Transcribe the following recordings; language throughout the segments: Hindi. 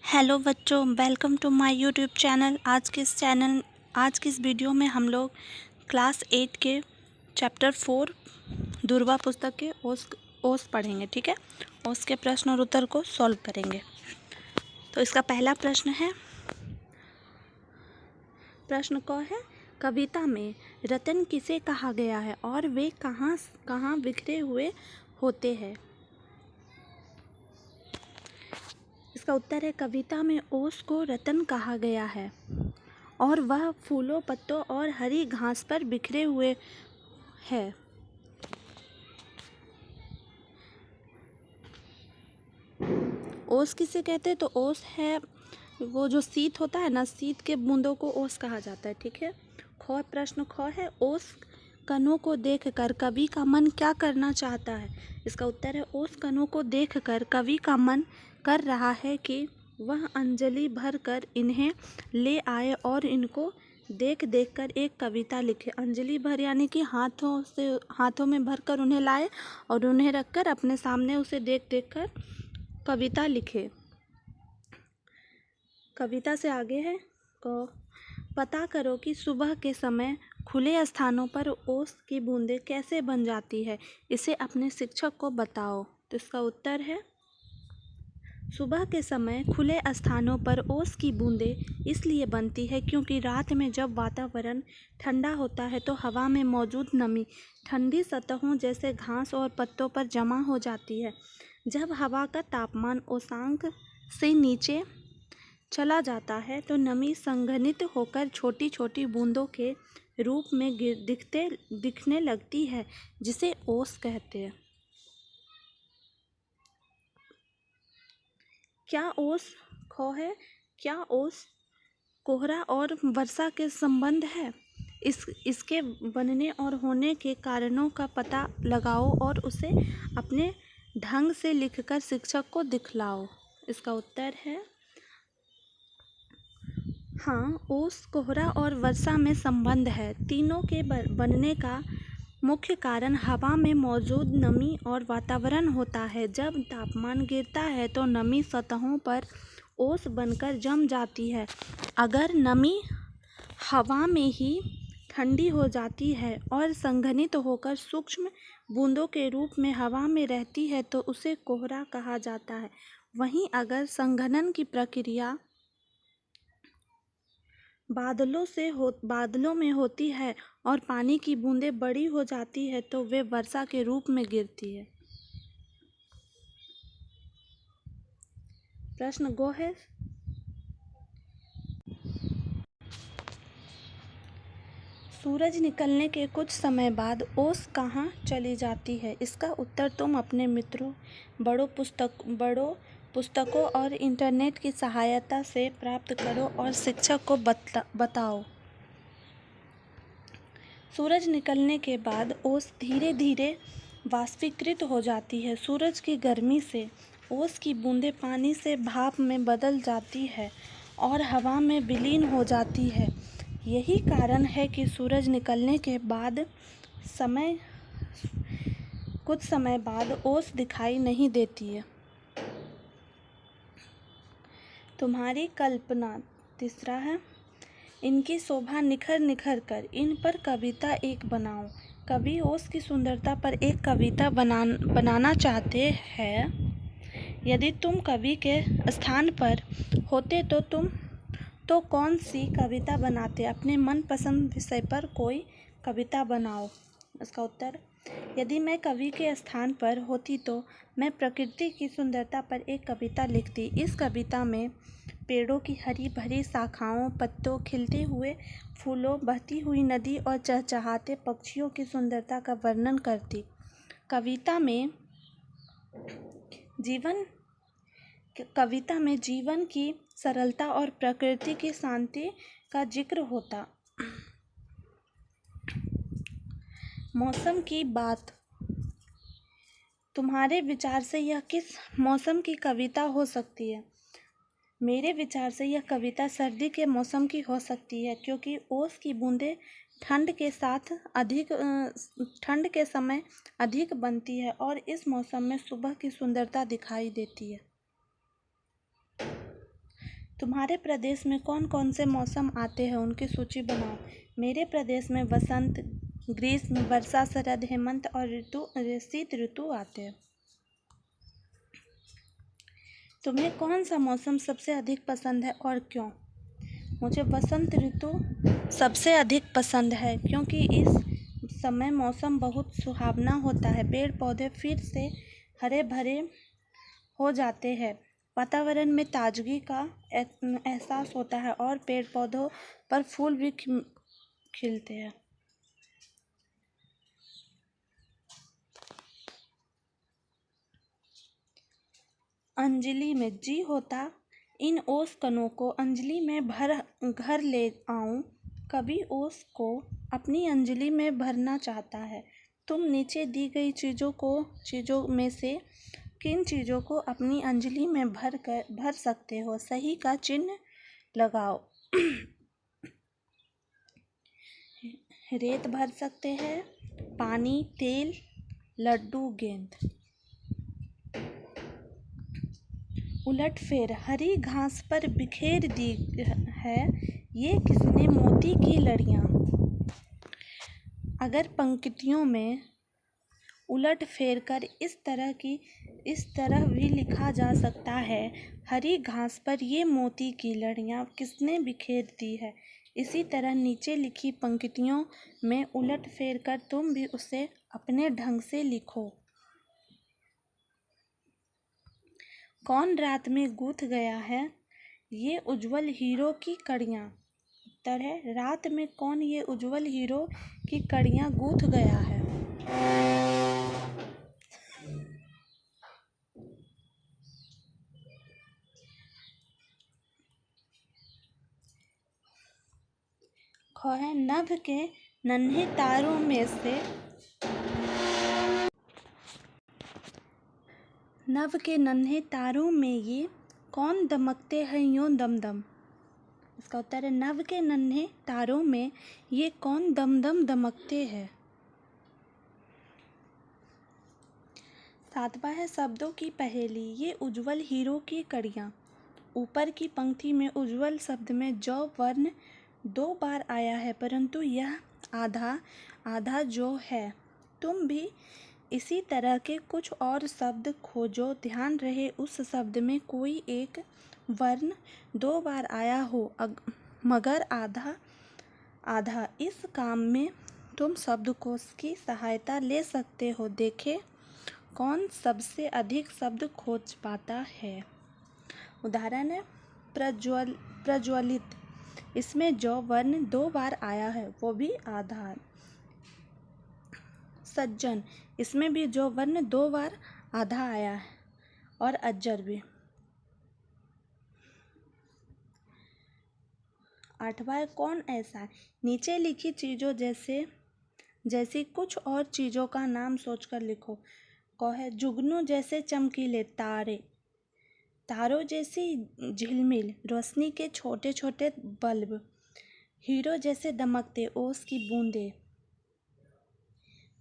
हेलो बच्चों, welcome to my YouTube channel. आज की इस वीडियो में हम लोग क्लास 8 के चैप्टर 4 दुर्वा पुस्तक के ओस पढ़ेंगे। ठीक है, ओस के प्रश्न और उत्तर को सॉल्व करेंगे। तो इसका पहला प्रश्न है, प्रश्न क है, कविता में रतन किसे कहा गया है और वे कहाँ कहाँ बिखरे हुए होते हैं। इसका उत्तर है, कविता में ओस को रतन कहा गया है और वह फूलों, पत्तों और हरी घास पर बिखरे हुए है। ओस किसे कहते हैं? तो ओस है वो जो शीत होता है ना, शीत के बूंदों को ओस कहा जाता है। ठीक है। प्रश्न ख है, ओस कणों को देखकर कवि का मन क्या करना चाहता है। इसका उत्तर है, ओस कणों को देखकर कवि का मन कर रहा है कि वह अंजलि भर कर इन्हें ले आए और इनको देख देख कर एक कविता लिखे। अंजलि भर यानी कि हाथों में भर कर उन्हें लाए और उन्हें रखकर अपने सामने उसे देख देख कर कविता लिखे। कविता से आगे है, पता करो कि सुबह के समय खुले स्थानों पर ओस की बूंदें कैसे बन जाती है, इसे अपने शिक्षक को बताओ। तो इसका उत्तर है, सुबह के समय खुले स्थानों पर ओस की बूंदें इसलिए बनती है क्योंकि रात में जब वातावरण ठंडा होता है तो हवा में मौजूद नमी ठंडी सतहों जैसे घास और पत्तों पर जमा हो जाती है। जब हवा का तापमान ओसांक से नीचे चला जाता है तो नमी संघनित होकर छोटी छोटी बूंदों के रूप में दिखने लगती है, जिसे ओस कहते हैं। क्या ओस कोहरा और वर्षा के संबंध है? इसके बनने और होने के कारणों का पता लगाओ और उसे अपने ढंग से लिखकर शिक्षक को दिखलाओ। इसका उत्तर है, हाँ, ओस, कोहरा और वर्षा में संबंध है। तीनों के बनने का मुख्य कारण हवा में मौजूद नमी और वातावरण होता है। जब तापमान गिरता है तो नमी सतहों पर ओस बनकर जम जाती है। अगर नमी हवा में ही ठंडी हो जाती है और संघनित होकर सूक्ष्म बूंदों के रूप में हवा में रहती है तो उसे कोहरा कहा जाता है। वहीं अगर संघनन की प्रक्रिया बादलों में होती है और पानी की बूंदें बड़ी हो जाती है तो वे वर्षा के रूप में गिरती है। प्रश्न गो है, सूरज निकलने के कुछ समय बाद ओस कहाँ चली जाती है। इसका उत्तर तुम अपने मित्रों, बड़ों पुस्तकों और इंटरनेट की सहायता से प्राप्त करो और शिक्षक को बताओ। सूरज निकलने के बाद ओस धीरे धीरे वाष्पीकृत हो जाती है। सूरज की गर्मी से ओस की बूंदें पानी से भाप में बदल जाती है और हवा में विलीन हो जाती है। यही कारण है कि सूरज निकलने के बाद कुछ समय बाद ओस दिखाई नहीं देती है। तुम्हारी कल्पना, तीसरा है, इनकी शोभा निखर निखर कर इन पर कविता एक बनाओ। कवि ओस की सुंदरता पर एक कविता बनाना चाहते हैं। यदि तुम कवि के स्थान पर होते तो तुम कौन सी कविता बनाते? अपने मनपसंद विषय पर कोई कविता बनाओ। इसका उत्तर, यदि मैं कवि के स्थान पर होती तो मैं प्रकृति की सुंदरता पर एक कविता लिखती। इस कविता में पेड़ों की हरी भरी शाखाओं, पत्तों, खिलते हुए फूलों, बहती हुई नदी और चहचहाते पक्षियों की सुंदरता का वर्णन करती। कविता में जीवन की सरलता और प्रकृति की शांति का जिक्र होता। मौसम की बात, तुम्हारे विचार से यह किस मौसम की कविता हो सकती है? मेरे विचार से यह कविता सर्दी के मौसम की हो सकती है क्योंकि ओस की बूंदें ठंड के समय अधिक बनती है और इस मौसम में सुबह की सुंदरता दिखाई देती है। तुम्हारे प्रदेश में कौन कौन से मौसम आते हैं, उनकी सूची बनाओ। मेरे प्रदेश में वसंत, ग्रीष्म, वर्षा, शरद, हेमंत और शीत ऋतु आते हैं। तुम्हें कौन सा मौसम सबसे अधिक पसंद है और क्यों? मुझे वसंत ऋतु सबसे अधिक पसंद है क्योंकि इस समय मौसम बहुत सुहावना होता है। पेड़ पौधे फिर से हरे भरे हो जाते हैं, वातावरण में ताजगी का एहसास होता है और पेड़ पौधों पर फूल भी खिलते हैं। अंजलि में जी होता इन ओस कणों को अंजलि में भर घर ले आऊं। कवि ओस को अपनी अंजलि में भरना चाहता है। तुम नीचे दी गई चीज़ों में से किन चीज़ों को अपनी अंजलि में भर सकते हो? सही का चिन्ह लगाओ। रेत भर सकते हैं, पानी, तेल, लड्डू, गेंद। उलटफेर हरी घास पर बिखेर दी है, ये किसने मोती की लड़ियाँ। अगर पंक्तियों में उलट फेर कर इस तरह भी लिखा जा सकता है, हरी घास पर ये मोती की लड़ियाँ किसने बिखेर दी है। इसी तरह नीचे लिखी पंक्तियों में उलट फेर कर तुम भी उसे अपने ढंग से लिखो। कौन रात में गूंथ गया है ये उज्जवल हीरो की कड़ियाँ। उत्तर है रात में कौन ये उज्जवल हीरो की कड़ियाँ गूंथ गया है। ख है नभ के नन्हे तारों में से नभ के नन्हे तारों में ये कौन दमकते हैं यूं दम दम। इसका उत्तर है नभ के नन्हे तारों में ये कौन दम दम दमकते हैं। सातवां है शब्दों की पहेली, ये उज्जवल हीरो की कड़ियाँ। ऊपर की पंक्ति में उज्जवल शब्द में जो वर्ण 2 बार आया है, परंतु यह आधा जो है। तुम भी इसी तरह के कुछ और शब्द खोजो। ध्यान रहे उस शब्द में कोई एक वर्ण 2 बार आया हो, मगर आधा। इस काम में तुम शब्दकोश की सहायता ले सकते हो। देखें कौन सबसे अधिक शब्द खोज पाता है। उदाहरण है प्रज्वलित, इसमें जो वर्ण 2 बार आया है वो भी आधा। सज्जन, इसमें भी जो वर्ण 2 बार आधा आया है और अज्जर भी। 8वां कौन ऐसा है। नीचे लिखी चीज़ों जैसी कुछ और चीज़ों का नाम सोचकर लिखो। क है जुगनू जैसे चमकीले तारे, तारों जैसी झिलमिल रोशनी के छोटे छोटे बल्ब, हीरो जैसे दमकते ओस की बूंदें,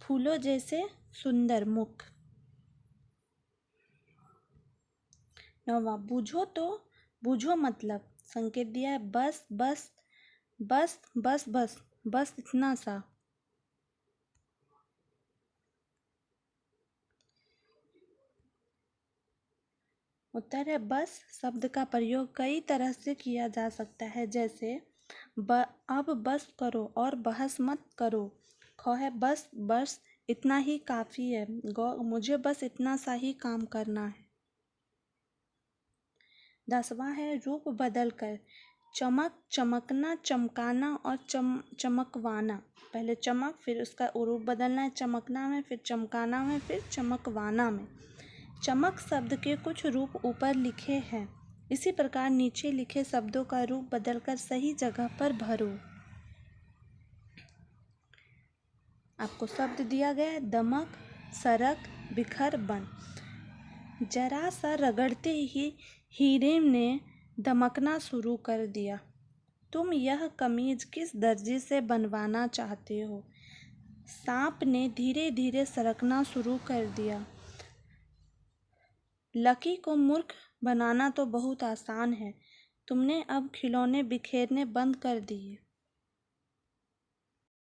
फूलों जैसे सुंदर मुख। 9वां बूझो मतलब संकेत दिया है बस बस बस बस बस बस इतना सा। उत्तर है बस शब्द का प्रयोग कई तरह से किया जा सकता है, जैसे अब बस करो और बहस मत करो। ख है बस इतना ही काफ़ी है। ग मुझे बस इतना सा ही काम करना है। 10वां है रूप बदल कर, चमकना, चमकाना और चमकवाना। पहले चमक, फिर उसका रूप बदलना है चमकना में, फिर चमकाना में, फिर चमकवाना में। चमक शब्द के कुछ रूप ऊपर लिखे हैं, इसी प्रकार नीचे लिखे शब्दों का रूप बदलकर सही जगह पर भरो। आपको शब्द दिया गया है दमक, सरक, बिखर, बन। जरा सा रगड़ते ही हीरे ने दमकना शुरू कर दिया। तुम यह कमीज किस दर्जी से बनवाना चाहते हो। सांप ने धीरे धीरे सरकना शुरू कर दिया। लकी को मूर्ख बनाना तो बहुत आसान है, तुमने अब खिलौने बिखेरने बंद कर दिए।